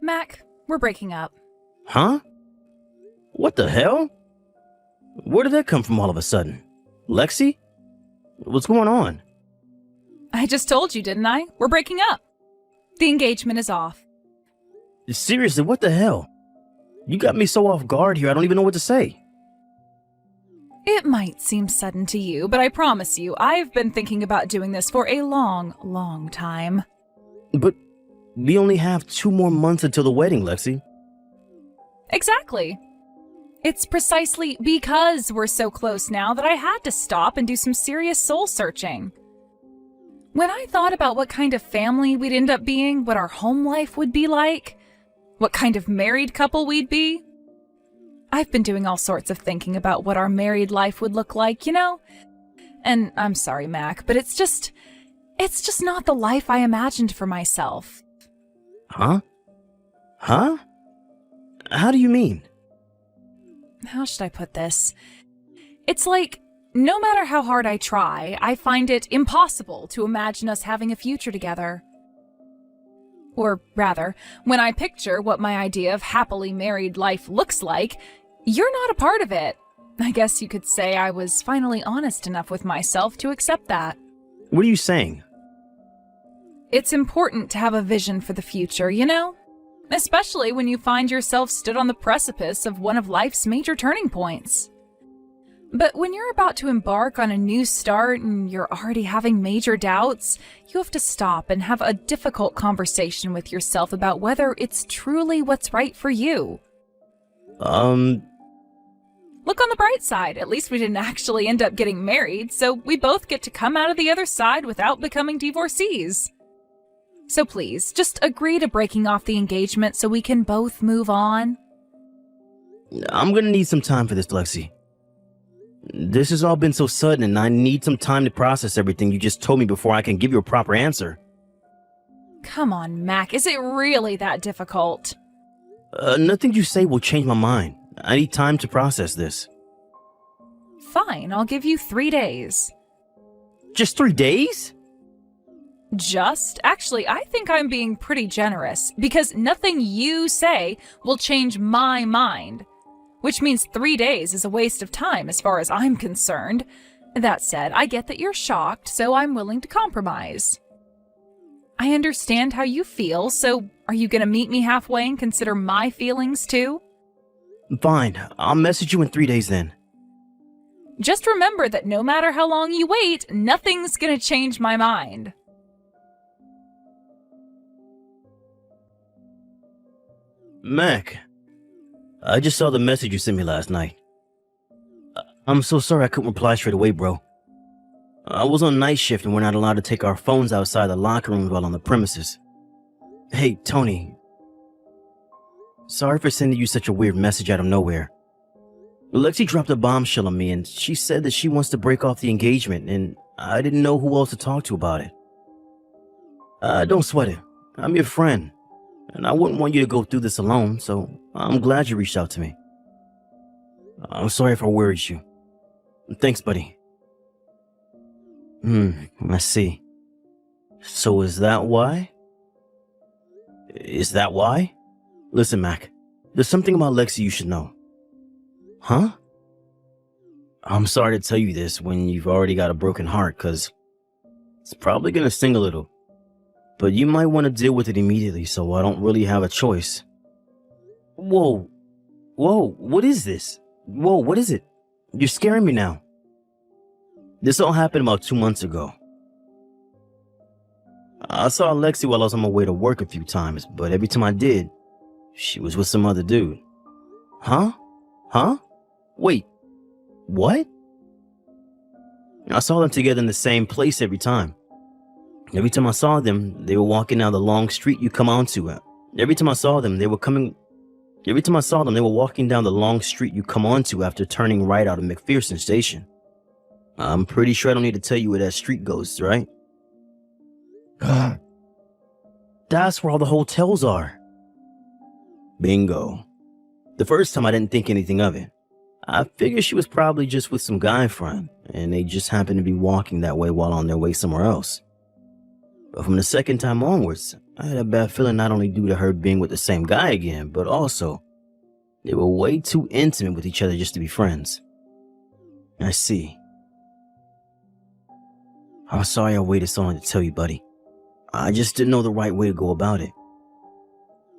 Mac, we're breaking up. Huh? What the hell? Where did that come from all of a sudden? Lexi? What's going on? I just told you, didn't I? We're breaking up. The engagement is off. Seriously, what the hell? You got me so off guard here, I don't even know what to say. It might seem sudden to you, but I promise you, I've been thinking about doing this for a long, long time. But we only have 2 more months until the wedding, Lexi. Exactly. It's precisely because we're so close now that I had to stop and do some serious soul searching. When I thought about what kind of family we'd end up being, what our home life would be like, what kind of married couple we'd be, I've been doing all sorts of thinking about what our married life would look like, you know? And I'm sorry, Mac, but it's just not the life I imagined for myself. Huh? Huh? How do you mean? How should I put this? It's like, no matter how hard I try, I find it impossible to imagine us having a future together. Or rather, when I picture what my idea of happily married life looks like, you're not a part of it. I guess you could say I was finally honest enough with myself to accept that. What are you saying? It's important to have a vision for the future, you know? Especially when you find yourself stood on the precipice of one of life's major turning points. But when you're about to embark on a new start and you're already having major doubts, you have to stop and have a difficult conversation with yourself about whether it's truly what's right for you. Look on the bright side. At least we didn't actually end up getting married, so we both get to come out of the other side without becoming divorcees. So please, just agree to breaking off the engagement so we can both move on. I'm gonna need some time for this, Lexi. This has all been so sudden, and I need some time to process everything you just told me before I can give you a proper answer. Come on, Mac, is it really that difficult? Nothing you say will change my mind. I need time to process this. Fine, I'll give you 3 days. Just 3 days? Actually, I think I'm being pretty generous, because nothing you say will change my mind. Which means 3 days is a waste of time as far as I'm concerned. That said, I get that you're shocked, so I'm willing to compromise. I understand how you feel, so are you going to meet me halfway and consider my feelings too? Fine, I'll message you in 3 days then. Just remember that no matter how long you wait, nothing's going to change my mind. Mac, I just saw the message you sent me last night. I'm so sorry I couldn't reply straight away, bro. I was on night shift and we're not allowed to take our phones outside the locker rooms while on the premises. Hey, Tony. Sorry for sending you such a weird message out of nowhere. Lexi dropped a bombshell on me and she said that she wants to break off the engagement and I didn't know who else to talk to about it. Don't sweat it. I'm your friend. And I wouldn't want you to go through this alone, so I'm glad you reached out to me. I'm sorry if I worried you. Thanks, buddy. I see. So is that why? Is that why? Listen, Mac, there's something about Lexi you should know. Huh? I'm sorry to tell you this when you've already got a broken heart, cause it's probably gonna sting a little. But you might want to deal with it immediately, so I don't really have a choice. Whoa, what is this? Whoa, what is it? You're scaring me now. This all happened about 2 months ago. I saw Lexi while I was on my way to work a few times, but every time I did, she was with some other dude. Huh? Wait, what? I saw them together in the same place every time. Every time I saw them, they were walking down the long street you come onto. Every time I saw them, they were walking down the long street you come onto after turning right out of McPherson Station. I'm pretty sure I don't need to tell you where that street goes, right? That's where all the hotels are. Bingo. The first time I didn't think anything of it. I figured she was probably just with some guy friend, and they just happened to be walking that way while on their way somewhere else. But from the second time onwards, I had a bad feeling not only due to her being with the same guy again, but also they were way too intimate with each other just to be friends. I see. I'm sorry I waited so long to tell you, buddy. I just didn't know the right way to go about it.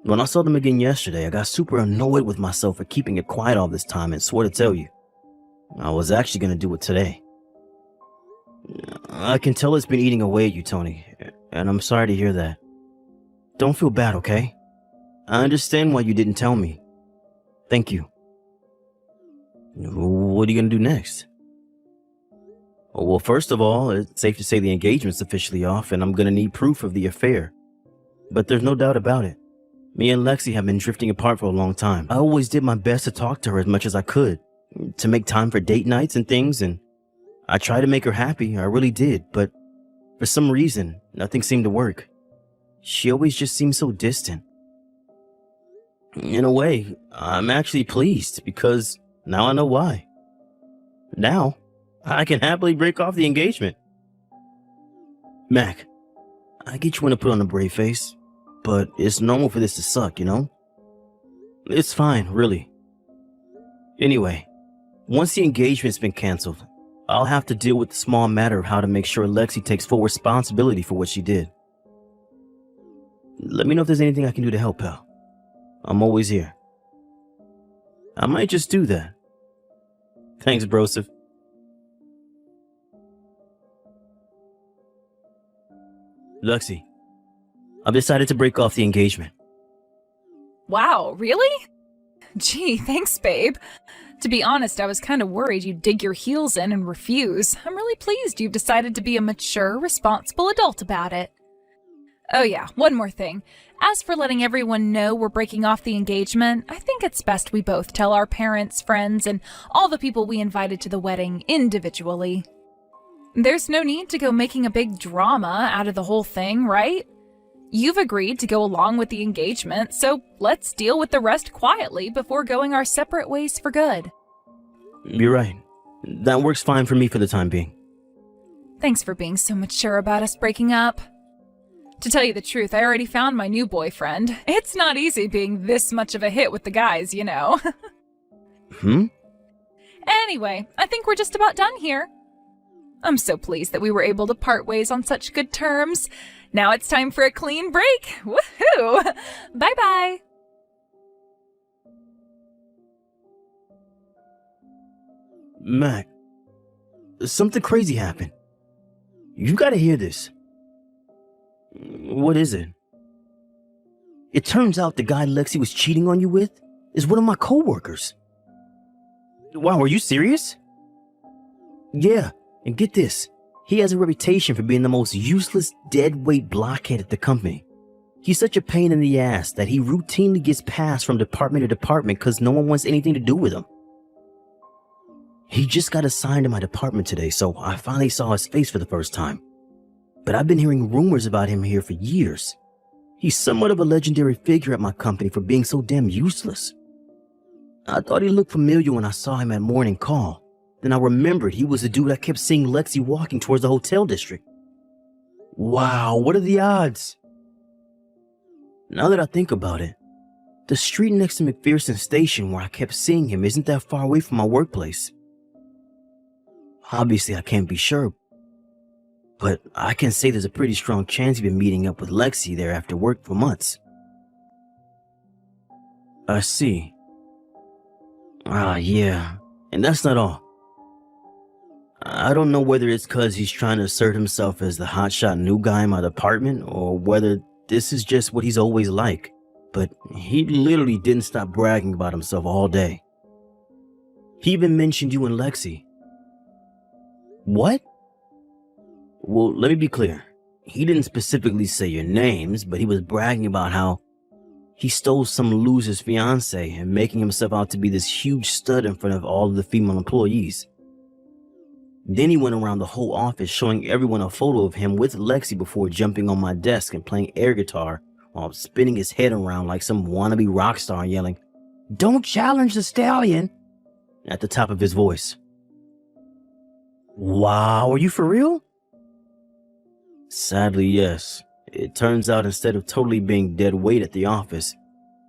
When I saw them again yesterday, I got super annoyed with myself for keeping it quiet all this time and swore to tell you. I was actually going to do it today. I can tell it's been eating away at you, Tony, and I'm sorry to hear that. Don't feel bad, okay? I understand why you didn't tell me. Thank you. What are you going to do next? Well, first of all, it's safe to say the engagement's officially off, and I'm going to need proof of the affair. But there's no doubt about it. Me and Lexi have been drifting apart for a long time. I always did my best to talk to her as much as I could, to make time for date nights and things, and I tried to make her happy, I really did, but for some reason, nothing seemed to work. She always just seemed so distant. In a way, I'm actually pleased, because now I know why. Now, I can happily break off the engagement. Mac, I get you want to put on a brave face, but it's normal for this to suck, you know? It's fine, really. Anyway, once the engagement's been canceled, I'll have to deal with the small matter of how to make sure Lexi takes full responsibility for what she did. Let me know if there's anything I can do to help, pal. I'm always here. I might just do that. Thanks, Broseph. Lexi, I've decided to break off the engagement. Wow, really? Gee, thanks, babe. To be honest, I was kind of worried you'd dig your heels in and refuse. I'm really pleased you've decided to be a mature, responsible adult about it. Oh yeah, one more thing. As for letting everyone know we're breaking off the engagement, I think it's best we both tell our parents, friends, and all the people we invited to the wedding individually. There's no need to go making a big drama out of the whole thing, right? You've agreed to go along with the engagement, so let's deal with the rest quietly before going our separate ways for good. You're right. That works fine for me for the time being. Thanks for being so mature about us breaking up. To tell you the truth, I already found my new boyfriend. It's not easy being this much of a hit with the guys, you know. Anyway, I think we're just about done here. I'm so pleased that we were able to part ways on such good terms. Now it's time for a clean break. Woohoo! Bye-bye. Mac, something crazy happened. You gotta hear this. What is it? It turns out the guy Lexi was cheating on you with is one of my coworkers. Wow, are you serious? Yeah, and get this. He has a reputation for being the most useless, deadweight blockhead at the company. He's such a pain in the ass that he routinely gets passed from department to department because no one wants anything to do with him. He just got assigned to my department today, so I finally saw his face for the first time. But I've been hearing rumors about him here for years. He's somewhat of a legendary figure at my company for being so damn useless. I thought he looked familiar when I saw him at morning call. Then I remembered he was the dude I kept seeing Lexi walking towards the hotel district. Wow, what are the odds? Now that I think about it, the street next to McPherson Station where I kept seeing him isn't that far away from my workplace. Obviously, I can't be sure, but I can say there's a pretty strong chance he's been meeting up with Lexi there after work for months. I see. Yeah, and that's not all. I don't know whether it's because he's trying to assert himself as the hotshot new guy in my department or whether this is just what he's always like, but he literally didn't stop bragging about himself all day. He even mentioned you and Lexi. What? Well, let me be clear. He didn't specifically say your names, but he was bragging about how he stole some loser's fiance and making himself out to be this huge stud in front of all of the female employees. Then he went around the whole office showing everyone a photo of him with Lexi before jumping on my desk and playing air guitar while spinning his head around like some wannabe rock star and yelling, "Don't challenge the stallion," at the top of his voice. Wow, are you for real? Sadly, yes. It turns out instead of totally being dead weight at the office,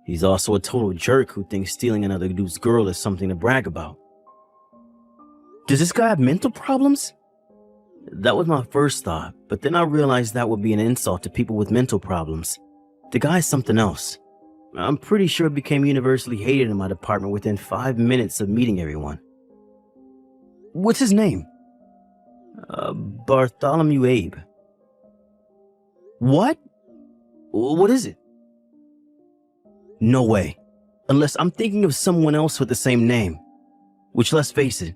he's also a total jerk who thinks stealing another dude's girl is something to brag about. Does this guy have mental problems? That was my first thought, but then I realized that would be an insult to people with mental problems. The guy's something else. I'm pretty sure it became universally hated in my department within 5 minutes of meeting everyone. What's his name? Bartholomew Abe. What? What is it? No way. Unless I'm thinking of someone else with the same name. Which, let's face it,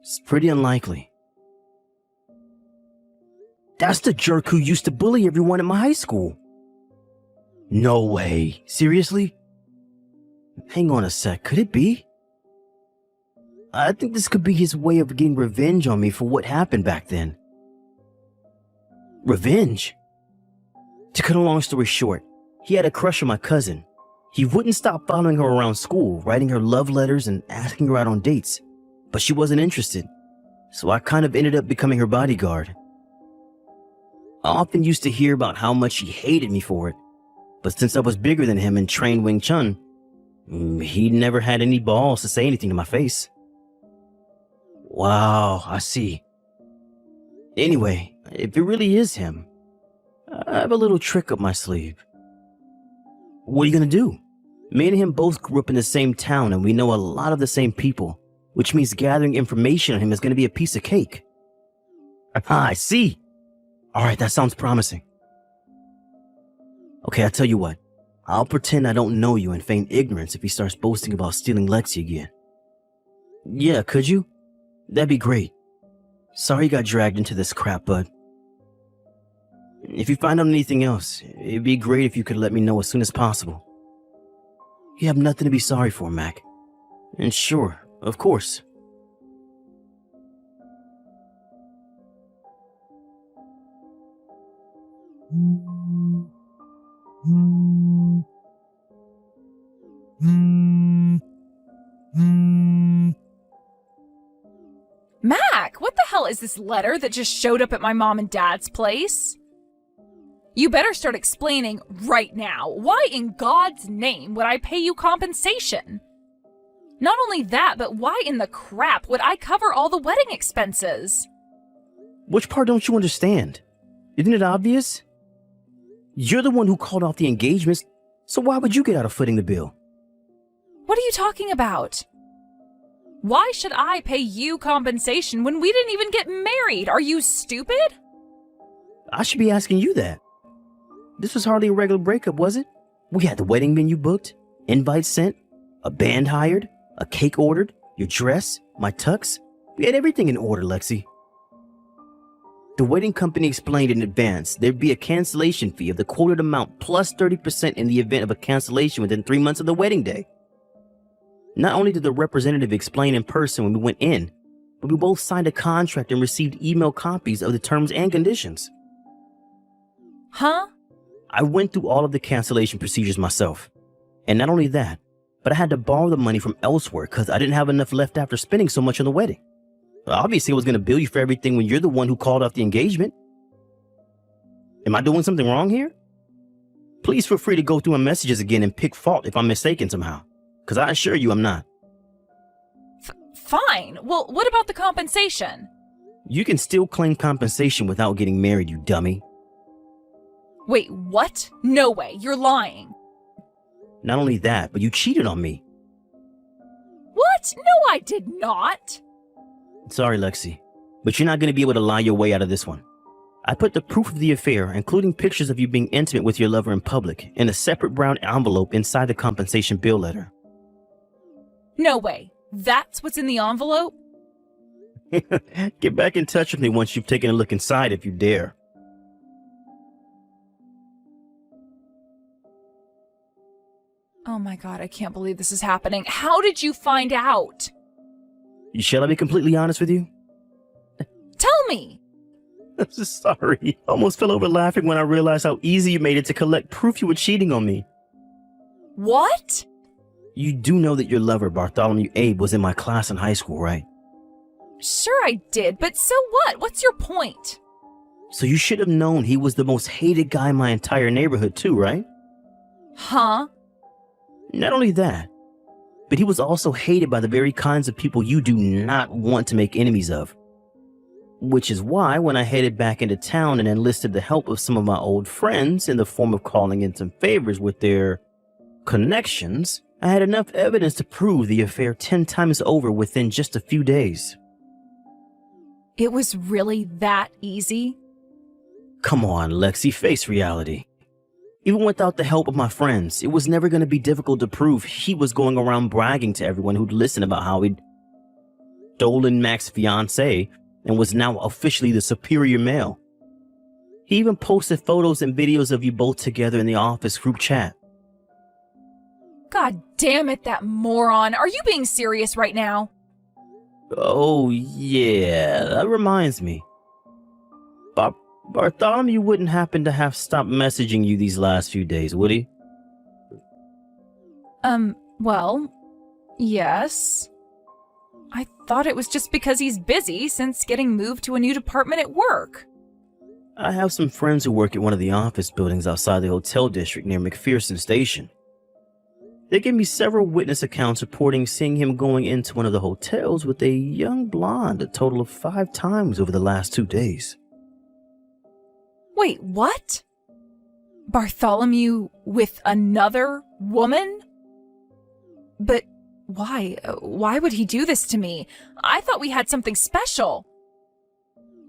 is pretty unlikely. That's the jerk who used to bully everyone at my high school. No way. Seriously? Hang on a sec. Could it be? I think this could be his way of getting revenge on me for what happened back then. Revenge? To cut a long story short, he had a crush on my cousin. He wouldn't stop following her around school, writing her love letters and asking her out on dates. But she wasn't interested, so I kind of ended up becoming her bodyguard. I often used to hear about how much he hated me for it, but since I was bigger than him and trained Wing Chun, he never had any balls to say anything to my face. Wow, I see. Anyway, if it really is him, I have a little trick up my sleeve. What are you gonna do? Me and him both grew up in the same town and we know a lot of the same people, which means gathering information on him is gonna be a piece of cake. Ah, I see. Alright, that sounds promising. Okay, I'll tell you what. I'll pretend I don't know you and feign ignorance if he starts boasting about stealing Lexi again. Yeah, could you? That'd be great. Sorry you got dragged into this crap, bud. If you find out anything else, it'd be great if you could let me know as soon as possible. You have nothing to be sorry for, Mac. And sure, of course. Mac, what the hell is this letter that just showed up at my mom and dad's place? You better start explaining right now. Why in God's name would I pay you compensation? Not only that, but why in the crap would I cover all the wedding expenses? Which part don't you understand? Isn't it obvious? You're the one who called off the engagements, so why would you get out of footing the bill? What are you talking about? Why should I pay you compensation when we didn't even get married? Are you stupid? I should be asking you that. This was hardly a regular breakup, was it? We had the wedding venue booked, invites sent, a band hired, a cake ordered, your dress, my tux. We had everything in order, Lexi. The wedding company explained in advance there'd be a cancellation fee of the quoted amount plus 30% in the event of a cancellation within 3 months of the wedding day. Not only did the representative explain in person when we went in, but we both signed a contract and received email copies of the terms and conditions. Huh? I went through all of the cancellation procedures myself. And not only that, but I had to borrow the money from elsewhere because I didn't have enough left after spending so much on the wedding. Obviously, I was going to bill you for everything when you're the one who called off the engagement. Am I doing something wrong here? Please feel free to go through my messages again and pick fault if I'm mistaken somehow, because I assure you I'm not. Fine. Well, what about the compensation? You can still claim compensation without getting married, you dummy. Wait, what? No way, you're lying. Not only that, but you cheated on me. What? No, I did not. Sorry, Lexi, but you're not going to be able to lie your way out of this one. I put the proof of the affair, including pictures of you being intimate with your lover in public, in a separate brown envelope inside the compensation bill letter. No way. That's what's in the envelope? Get back in touch with me once you've taken a look inside if you dare. Oh my God, I can't believe this is happening. How did you find out? Shall I be completely honest with you? Tell me. I'm so sorry. I almost fell over laughing when I realized how easy you made it to collect proof you were cheating on me. What? You do know that your lover, Bartholomew Abe, was in my class in high school, right? Sure I did, but so what? What's your point? So you should have known he was the most hated guy in my entire neighborhood too, right? Huh? Not only that, but he was also hated by the very kinds of people you do not want to make enemies of. Which is why when I headed back into town and enlisted the help of some of my old friends in the form of calling in some favors with their connections, I had enough evidence to prove the affair 10 times over within just a few days. It was really that easy? Come on, Lexi, face reality. Even without the help of my friends, it was never going to be difficult to prove he was going around bragging to everyone who'd listen about how he'd stolen Mac's fiancée and was now officially the superior male. He even posted photos and videos of you both together in the office group chat. God damn it, that moron. Are you being serious right now? Oh, yeah, that reminds me. Bartholomew wouldn't happen to have stopped messaging you these last few days, would he? Well, yes. I thought it was just because he's busy since getting moved to a new department at work. I have some friends who work at one of the office buildings outside the hotel district near McPherson Station. They gave me several witness accounts reporting seeing him going into one of the hotels with a young blonde a total of 5 times over the last 2 days. Wait, what? Bartholomew with another woman? But why? Why would he do this to me? I thought we had something special.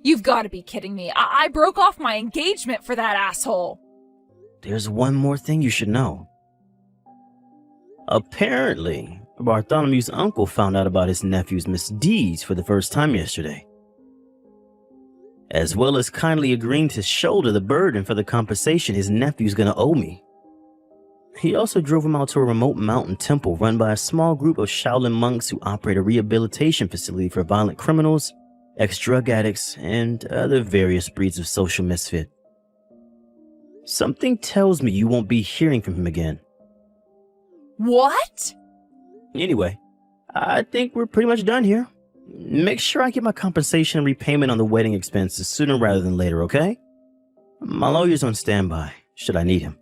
You've got to be kidding me. I broke off my engagement for that asshole. There's one more thing you should know. Apparently, Bartholomew's uncle found out about his nephew's misdeeds for the first time yesterday, as well as kindly agreeing to shoulder the burden for the compensation his nephew's gonna owe me. He also drove him out to a remote mountain temple run by a small group of Shaolin monks who operate a rehabilitation facility for violent criminals, ex-drug addicts, and other various breeds of social misfit. Something tells me you won't be hearing from him again. What? Anyway, I think we're pretty much done here. Make sure I get my compensation and repayment on the wedding expenses sooner rather than later, okay? My lawyer's on standby, should I need him.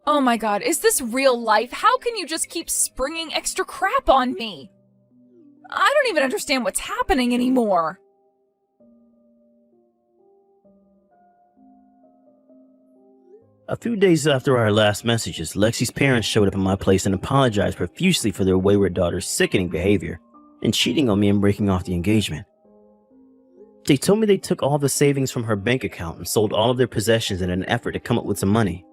Oh my god, is this real life? How can you just keep springing extra crap on me? I don't even understand what's happening anymore. A few days after our last messages, Lexi's parents showed up at my place and apologized profusely for their wayward daughter's sickening behavior and cheating on me and breaking off the engagement. They told me they took all the savings from her bank account and sold all of their possessions in an effort to come up with some money.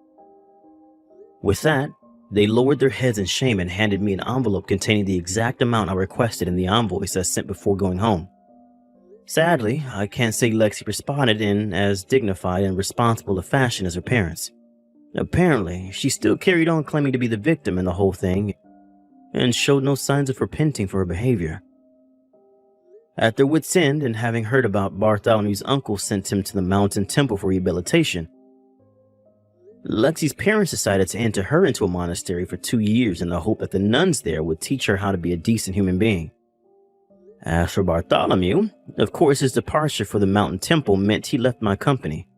With that, they lowered their heads in shame and handed me an envelope containing the exact amount I requested in the invoice I sent before going home. Sadly, I can't say Lexi responded in as dignified and responsible a fashion as her parents. Apparently, she still carried on claiming to be the victim in the whole thing and showed no signs of repenting for her behavior. At their wits' end, and having heard about Bartholomew's uncle sent him to the mountain temple for rehabilitation, Lexi's parents decided to enter her into a monastery for 2 years in the hope that the nuns there would teach her how to be a decent human being. As for Bartholomew, of course his departure for the mountain temple meant he left my company.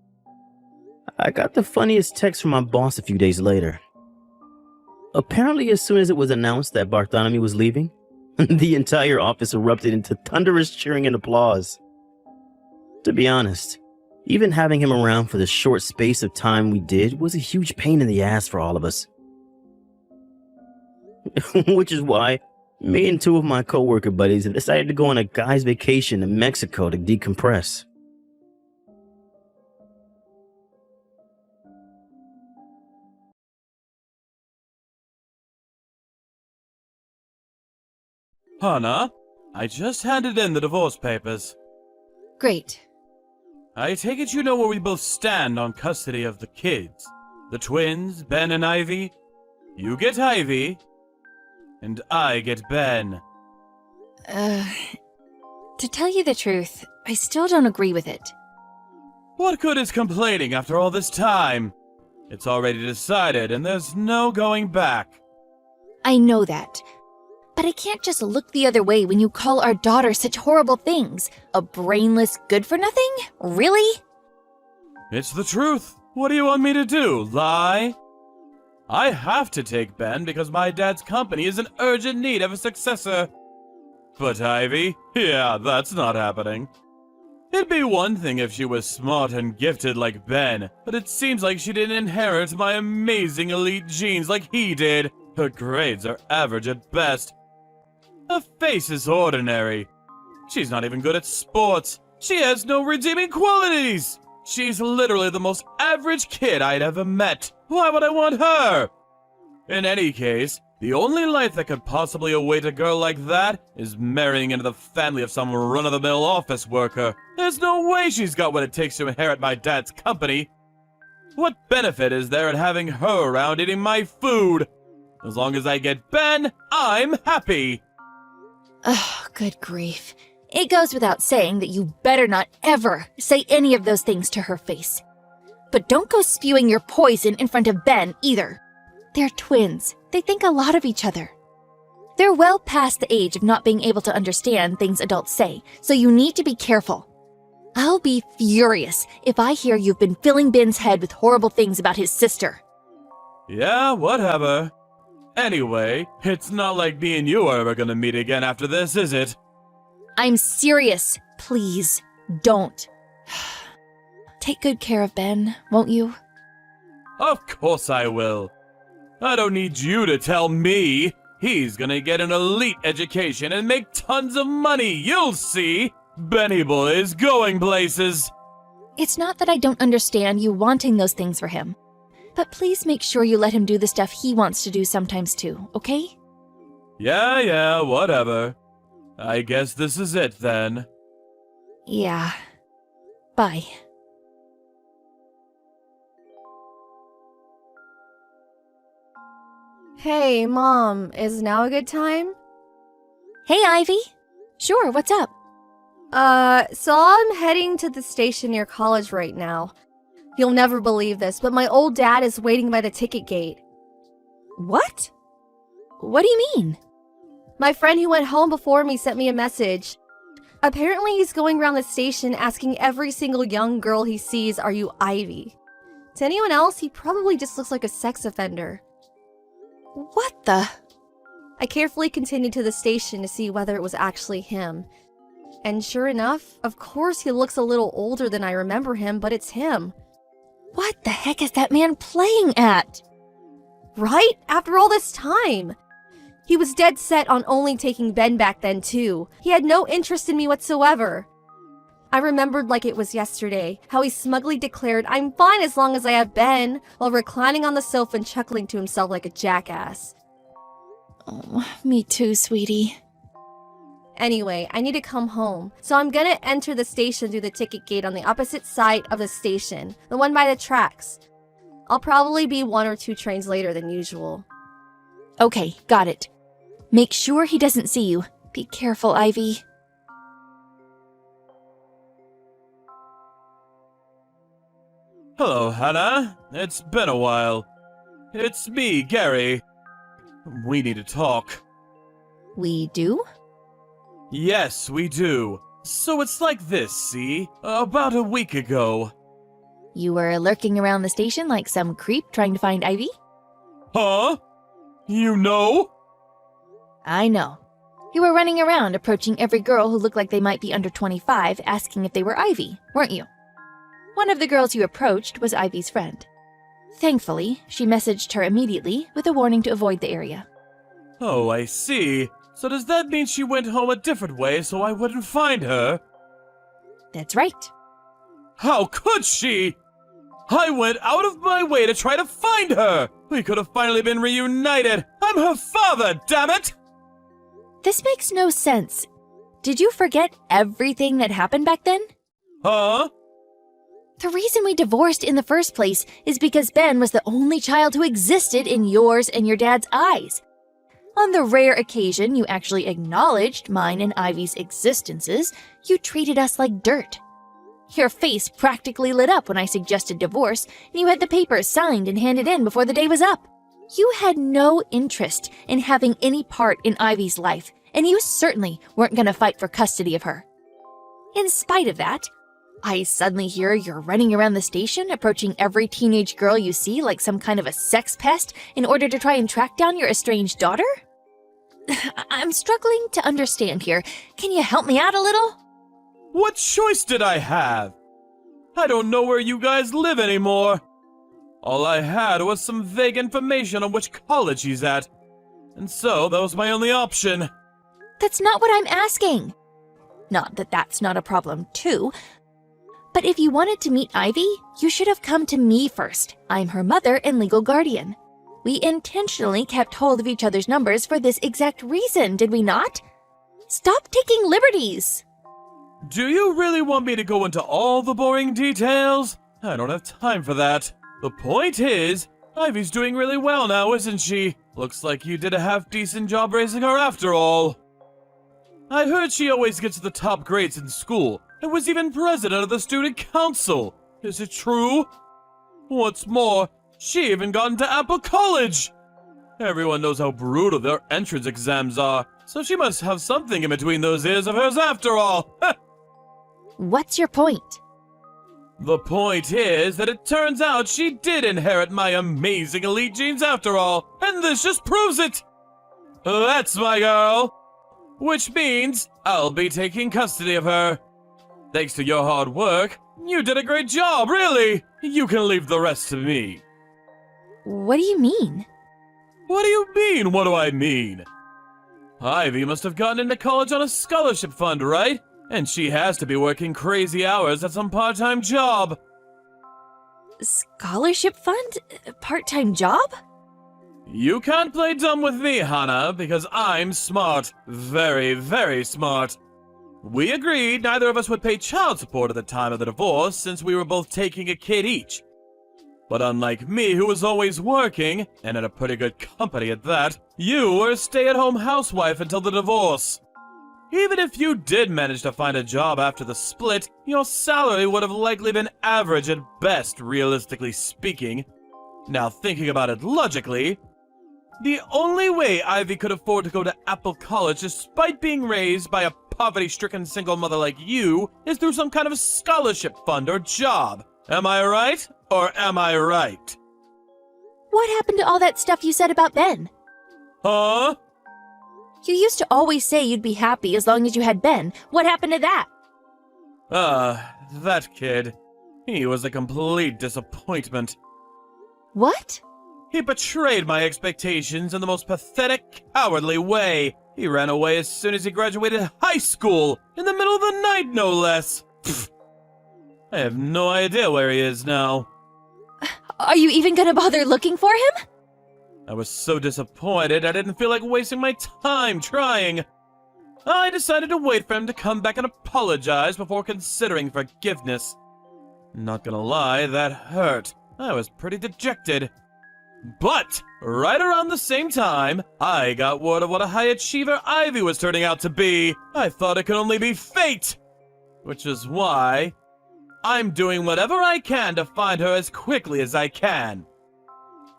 I got the funniest text from my boss a few days later. Apparently, as soon as it was announced that Bartholomew was leaving, the entire office erupted into thunderous cheering and applause. To be honest, even having him around for the short space of time we did was a huge pain in the ass for all of us. Which is why me and 2 of my co-worker buddies have decided to go on a guy's vacation to Mexico to decompress. Hannah, I just handed in the divorce papers. Great. I take it you know where we both stand on custody of the kids. The twins, Ben and Ivy. You get Ivy, and I get Ben. To tell you the truth, I still don't agree with it. What good is complaining after all this time? It's already decided, and there's no going back. I know that. But I can't just look the other way when you call our daughter such horrible things. A brainless good-for-nothing? Really? It's the truth. What do you want me to do, lie? I have to take Ben because my dad's company is in urgent need of a successor. But Ivy? Yeah, that's not happening. It'd be one thing if she was smart and gifted like Ben, but it seems like she didn't inherit my amazing elite genes like he did. Her grades are average at best. Her face is ordinary. She's not even good at sports. She has no redeeming qualities. She's literally the most average kid I'd ever met. Why would I want her? In any case, the only life that could possibly await a girl like that is marrying into the family of some run-of-the-mill office worker. There's no way she's got what it takes to inherit my dad's company. What benefit is there in having her around eating my food? As long as I get Ben, I'm happy. Oh, good grief. It goes without saying that you better not ever say any of those things to her face. But don't go spewing your poison in front of Ben either. They're twins. They think a lot of each other. They're well past the age of not being able to understand things adults say, so you need to be careful. I'll be furious if I hear you've been filling Ben's head with horrible things about his sister. Yeah, whatever. Anyway, it's not like me and you are ever gonna meet again after this, is it? I'm serious. Please, don't. Take good care of Ben, won't you? Of course I will. I don't need you to tell me. He's gonna get an elite education and make tons of money, you'll see. Benny boy is going places. It's not that I don't understand you wanting those things for him. But please make sure you let him do the stuff he wants to do sometimes too, okay? Yeah, whatever. I guess this is it then. Yeah. Bye. Hey, Mom, is now a good time? Hey, Ivy. Sure, what's up? So I'm heading to the station near college right now. You'll never believe this, but my old dad is waiting by the ticket gate. What? What do you mean? My friend who went home before me sent me a message. Apparently he's going around the station asking every single young girl he sees, "Are you Ivy?" To anyone else, he probably just looks like a sex offender. What the? I carefully continued to the station to see whether it was actually him. And sure enough, of course he looks a little older than I remember him, but it's him. What the heck is that man playing at? Right? After all this time! He was dead set on only taking Ben back then, too. He had no interest in me whatsoever. I remembered like it was yesterday, how he smugly declared, "I'm fine as long as I have Ben," while reclining on the sofa and chuckling to himself like a jackass. Oh, me too, sweetie. Anyway, I need to come home, so I'm gonna enter the station through the ticket gate on the opposite side of the station, the one by the tracks. I'll probably be 1 or 2 trains later than usual. Okay, got it. Make sure he doesn't see you. Be careful, Ivy. Hello, Hannah. It's been a while. It's me, Gary. We need to talk. We do? Yes, we do. So it's like this, see? About a week ago. You were lurking around the station like some creep trying to find Ivy? Huh? You know? I know. You were running around approaching every girl who looked like they might be under 25 asking if they were Ivy, weren't you? One of the girls you approached was Ivy's friend. Thankfully, she messaged her immediately with a warning to avoid the area. Oh, I see. So does that mean she went home a different way so I wouldn't find her? That's right. How could she? I went out of my way to try to find her! We could have finally been reunited! I'm her father, damn it! This makes no sense. Did you forget everything that happened back then? Huh? The reason we divorced in the first place is because Ben was the only child who existed in yours and your dad's eyes. On the rare occasion you actually acknowledged mine and Ivy's existences, you treated us like dirt. Your face practically lit up when I suggested divorce, and you had the papers signed and handed in before the day was up. You had no interest in having any part in Ivy's life, and you certainly weren't going to fight for custody of her. In spite of that, I suddenly hear you're running around the station, approaching every teenage girl you see like some kind of a sex pest in order to try and track down your estranged daughter? I'm struggling to understand here. Can you help me out a little? What choice did I have? I don't know where you guys live anymore. All I had was some vague information on which college he's at. And so that was my only option. That's not what I'm asking. Not that that's not a problem, too. But if you wanted to meet Ivy, you should have come to me first. I'm her mother and legal guardian. We intentionally kept hold of each other's numbers for this exact reason, did we not? Stop taking liberties! Do you really want me to go into all the boring details? I don't have time for that. The point is, Ivy's doing really well now, isn't she? Looks like you did a half-decent job raising her after all. I heard she always gets the top grades in school, and was even president of the student council. Is it true? What's more, she even got into Apple College! Everyone knows how brutal their entrance exams are, so she must have something in between those ears of hers after all. What's your point? The point is that it turns out she did inherit my amazing elite genes after all, and this just proves it! That's my girl! Which means I'll be taking custody of her. Thanks to your hard work, you did a great job, really! You can leave the rest to me. What do you mean? What do you mean, what do I mean? Ivy must have gotten into college on a scholarship fund, right? And she has to be working crazy hours at some part-time job. Scholarship fund? Part-time job? You can't play dumb with me, Hannah, because I'm smart. Very, very smart. We agreed neither of us would pay child support at the time of the divorce since we were both taking a kid each. But unlike me, who was always working, and in a pretty good company at that, you were a stay-at-home housewife until the divorce. Even if you did manage to find a job after the split, your salary would have likely been average at best, realistically speaking. Now thinking about it logically, the only way Ivy could afford to go to Apple College despite being raised by a poverty-stricken single mother like you is through some kind of scholarship fund or job. Am I right? Or am I right? What happened to all that stuff you said about Ben? Huh? You used to always say you'd be happy as long as you had Ben. What happened to that? That kid. He was a complete disappointment. What? He betrayed my expectations in the most pathetic, cowardly way. He ran away as soon as he graduated high school, in the middle of the night, no less. Pfft. I have no idea where he is now. Are you even gonna bother looking for him? I was so disappointed I didn't feel like wasting my time trying. I decided to wait for him to come back and apologize before considering forgiveness. Not gonna lie, that hurt. I was pretty dejected. But, right around the same time, I got word of what a high achiever Ivy was turning out to be. I thought it could only be fate. Which is why I'm doing whatever I can to find her as quickly as I can.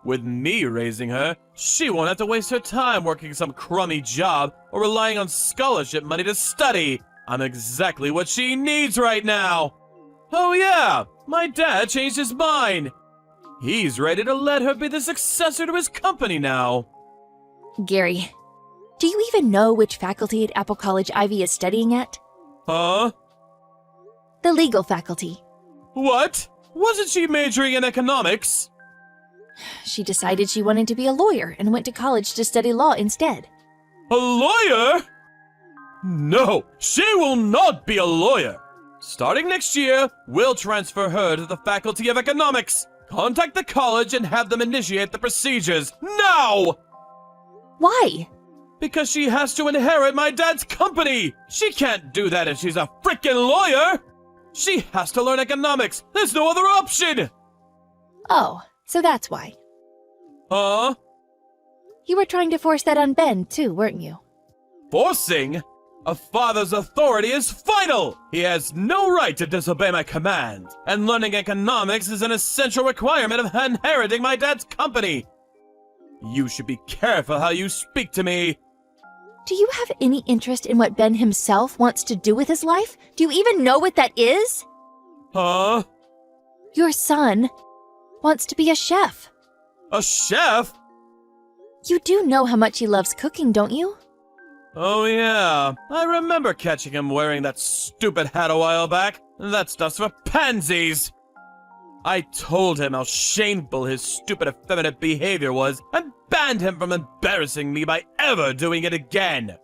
With me raising her, she won't have to waste her time working some crummy job or relying on scholarship money to study. I'm exactly what she needs right now. Oh yeah, my dad changed his mind. He's ready to let her be the successor to his company now. Gary, do you even know which faculty at Apple College Ivy is studying at? Huh? The legal faculty. What? Wasn't she majoring in economics? She decided she wanted to be a lawyer and went to college to study law instead. A lawyer? No, she will not be a lawyer. Starting next year, we'll transfer her to the Faculty of Economics. Contact the college and have them initiate the procedures now! Why? Because she has to inherit my dad's company! She can't do that if she's a frickin' lawyer! She has to learn economics! There's no other option! Oh, so that's why. Huh? You were trying to force that on Ben, too, weren't you? Forcing? A father's authority is final! He has no right to disobey my command, and learning economics is an essential requirement of inheriting my dad's company. You should be careful how you speak to me. Do you have any interest in what Ben himself wants to do with his life? Do you even know what that is? Huh? Your son wants to be a chef. A chef? You do know how much he loves cooking, don't you? Oh yeah, I remember catching him wearing that stupid hat a while back. That stuff's for pansies. I told him how shameful his stupid effeminate behavior was and banned him from embarrassing me by ever doing it again.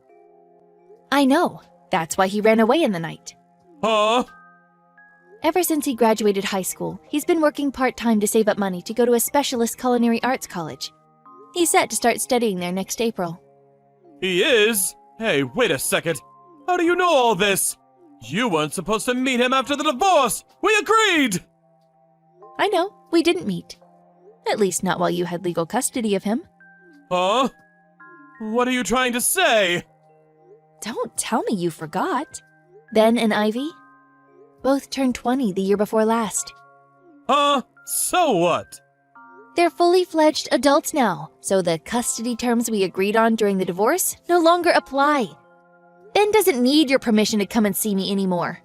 I know. That's why he ran away in the night. Huh? Ever since he graduated high school, he's been working part-time to save up money to go to a specialist culinary arts college. He's set to start studying there next April. He is? Hey, wait a second. How do you know all this? You weren't supposed to meet him after the divorce. We agreed! I know, we didn't meet. At least not while you had legal custody of him. Huh? What are you trying to say? Don't tell me you forgot. Ben and Ivy both turned 20 the year before last. Huh? So what? They're fully fledged adults now, so the custody terms we agreed on during the divorce no longer apply. Ben doesn't need your permission to come and see me anymore,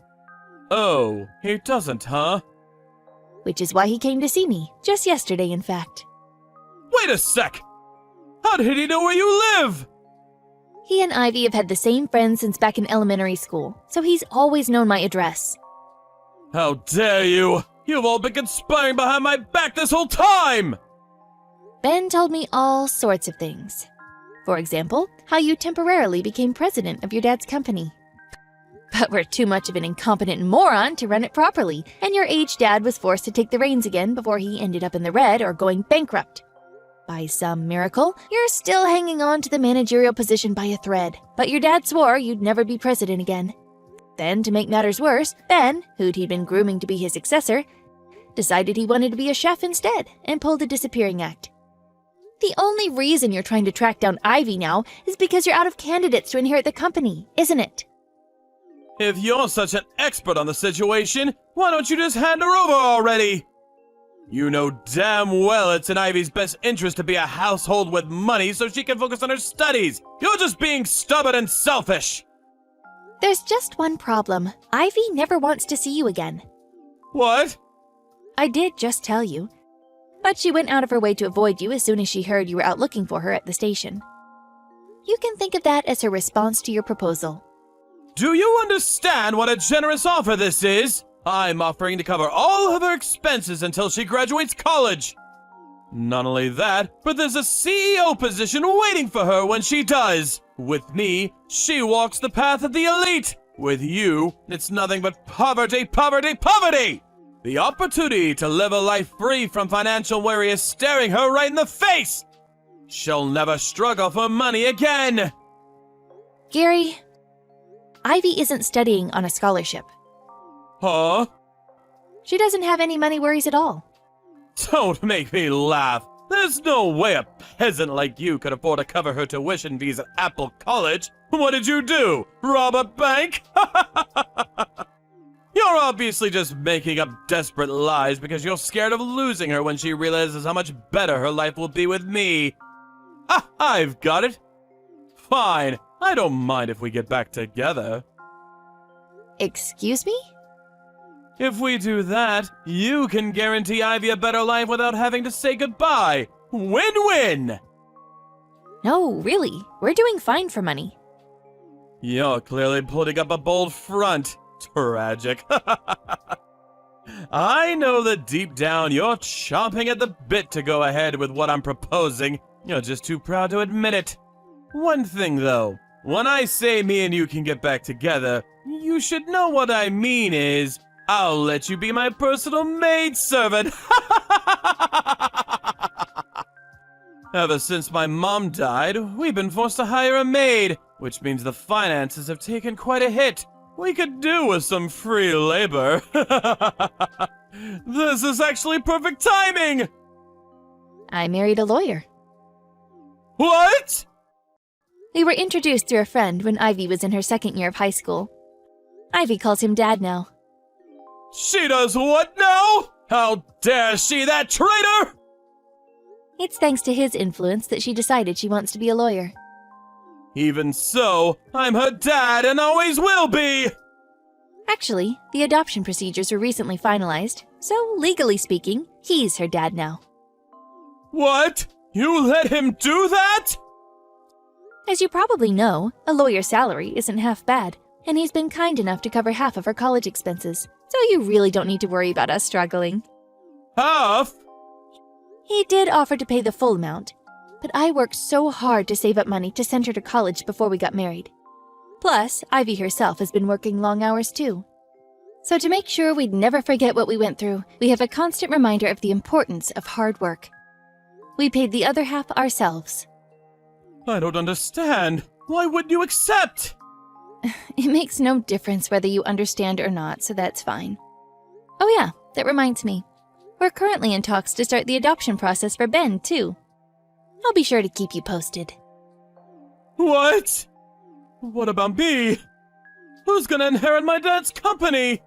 Oh, he doesn't, huh? which is why he came to see me, just yesterday in fact. Wait a sec! How did he know where you live? He and Ivy have had the same friends since back in elementary school, so he's always known my address. How dare you! You've all been conspiring behind my back this whole time! Ben told me all sorts of things. For example, how you temporarily became president of your dad's company. But were too much of an incompetent moron to run it properly, and your aged dad was forced to take the reins again before he ended up in the red or going bankrupt. By some miracle, you're still hanging on to the managerial position by a thread, but your dad swore you'd never be president again. Then, to make matters worse, Ben, who'd he'd been grooming to be his successor, decided he wanted to be a chef instead and pulled the disappearing act. The only reason you're trying to track down Ivy now is because you're out of candidates to inherit the company, isn't it? If you're such an expert on the situation, why don't you just hand her over already? You know damn well it's in Ivy's best interest to be a household with money so she can focus on her studies. You're just being stubborn and selfish. There's just one problem. Ivy never wants to see you again. What? I did just tell you. But she went out of her way to avoid you as soon as she heard you were out looking for her at the station. You can think of that as her response to your proposal. Do you understand what a generous offer this is? I'm offering to cover all of her expenses until she graduates college. Not only that, but there's a CEO position waiting for her when she does. With me, she walks the path of the elite. With you, it's nothing but poverty, poverty, poverty! The opportunity to live a life free from financial worry is staring her right in the face! She'll never struggle for money again! Gary, Ivy isn't studying on a scholarship. Huh? She doesn't have any money worries at all. Don't make me laugh. There's no way a peasant like you could afford to cover her tuition fees at Apple College. What did you do? Rob a bank? You're obviously just making up desperate lies because you're scared of losing her when she realizes how much better her life will be with me. Ah, I've got it. Fine, I don't mind if we get back together. Excuse me? If we do that, you can guarantee Ivy a better life without having to say goodbye. Win-win! No, really. We're doing fine for money. You're clearly putting up a bold front. Tragic. I know that deep down you're chomping at the bit to go ahead with what I'm proposing. You're just too proud to admit it. One thing though, when I say me and you can get back together, you should know what I mean is, I'll let you be my personal maidservant. Ever since my mom died, we've been forced to hire a maid, which means the finances have taken quite a hit. We could do with some free labor. This is actually perfect timing! I married a lawyer. What? We were introduced through a friend when Ivy was in her second year of high school. Ivy calls him Dad now. She does what now? How dare she, that traitor? It's thanks to his influence that she decided she wants to be a lawyer. Even so, I'm her dad and always will be! Actually, the adoption procedures were recently finalized, so legally speaking, he's her dad now. What? You let him do that? As you probably know, a lawyer's salary isn't half bad, and he's been kind enough to cover half of her college expenses, so you really don't need to worry about us struggling. Half? He did offer to pay the full amount, but I worked so hard to save up money to send her to college before we got married. Plus, Ivy herself has been working long hours too. So to make sure we'd never forget what we went through, we have a constant reminder of the importance of hard work. We paid the other half ourselves. I don't understand. Why wouldn't you accept? It makes no difference whether you understand or not, so that's fine. Oh yeah, that reminds me. We're currently in talks to start the adoption process for Ben, too. I'll be sure to keep you posted. What? What about me? Who's gonna inherit my dad's company?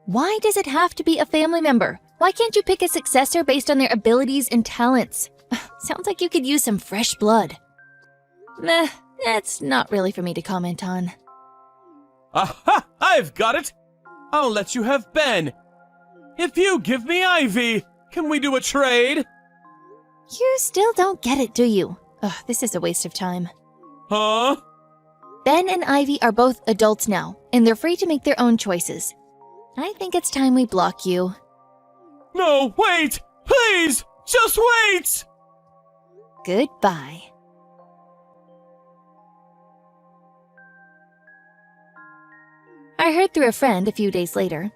Why does it have to be a family member? Why can't you pick a successor based on their abilities and talents? Sounds like you could use some fresh blood. Meh, that's not really for me to comment on. Aha! I've got it! I'll let you have Ben. If you give me Ivy, can we do a trade? You still don't get it, do you? Ugh, this is a waste of time. Huh? Ben and Ivy are both adults now, and they're free to make their own choices. I think it's time we block you. No, wait! Please! Just wait! Goodbye. I heard through a friend a few days later.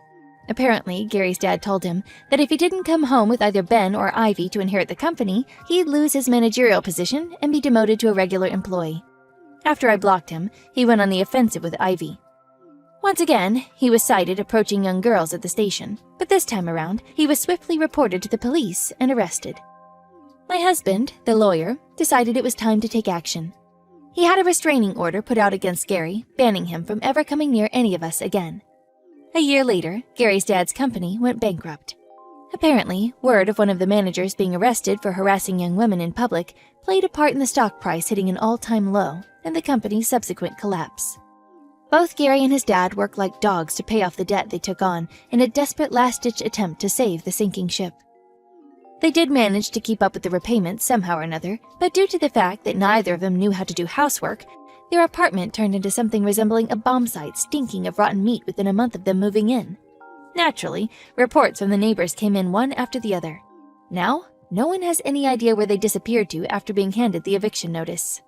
Apparently, Gary's dad told him that if he didn't come home with either Ben or Ivy to inherit the company, he'd lose his managerial position and be demoted to a regular employee. After I blocked him, he went on the offensive with Ivy. Once again, he was sighted approaching young girls at the station, but this time around, he was swiftly reported to the police and arrested. My husband, the lawyer, decided it was time to take action. He had a restraining order put out against Gary, banning him from ever coming near any of us again. A year later, Gary's dad's company went bankrupt. Apparently, word of one of the managers being arrested for harassing young women in public played a part in the stock price hitting an all-time low and the company's subsequent collapse. Both Gary and his dad worked like dogs to pay off the debt they took on in a desperate last-ditch attempt to save the sinking ship. They did manage to keep up with the repayments somehow or another, but due to the fact that neither of them knew how to do housework, their apartment turned into something resembling a bomb site stinking of rotten meat within a month of them moving in. Naturally, reports from the neighbors came in one after the other. Now, no one has any idea where they disappeared to after being handed the eviction notice.